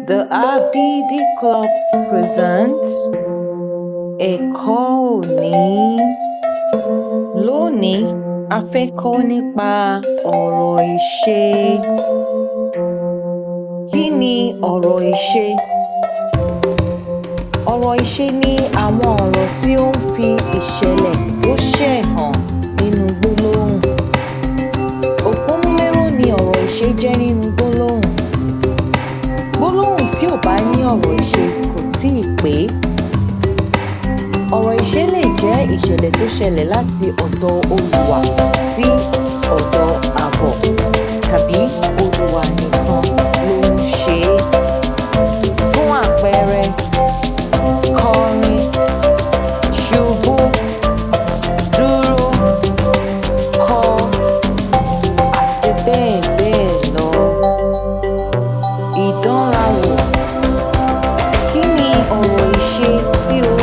The RBD Club presents Ẹ̀kọ́ òní. Lónìí, a fẹ́ kọ́ nípa ọ̀rọ̀ ìṣe. Kí ni ọ̀rọ̀ ìṣe? Ọ̀rọ̀ ìṣe ni àwọn ọ̀rọ̀ tí ó ń fi ìṣẹ̀lẹ̀ tó ṣẹ̀ hàn nínú gbólóhùn. Òpómúléró ni ọ̀rọ̀ ìṣe jẹ́ nínú gbólóhùn. Gbólóhùn tí ò bá ní ọ̀rọ̀ ìṣe kò tíì pé. Ọ̀rọ̀ ìṣe lè jẹ́ ìṣẹ̀lẹ̀ tó ṣẹlẹ̀ láti ọ̀dọ̀ olùwà sí ọ̀dọ̀ àbọ̀ tàbí olùwà nìkan ló ń ṣe é. Fún àpẹẹrẹ, kọrin, ṣubú, dúró, kọ àti bẹ́ẹ̀ bẹ́ẹ̀ lọ. Ìdánrawò. Kí ni ọ̀rọ̀ ìṣe tí o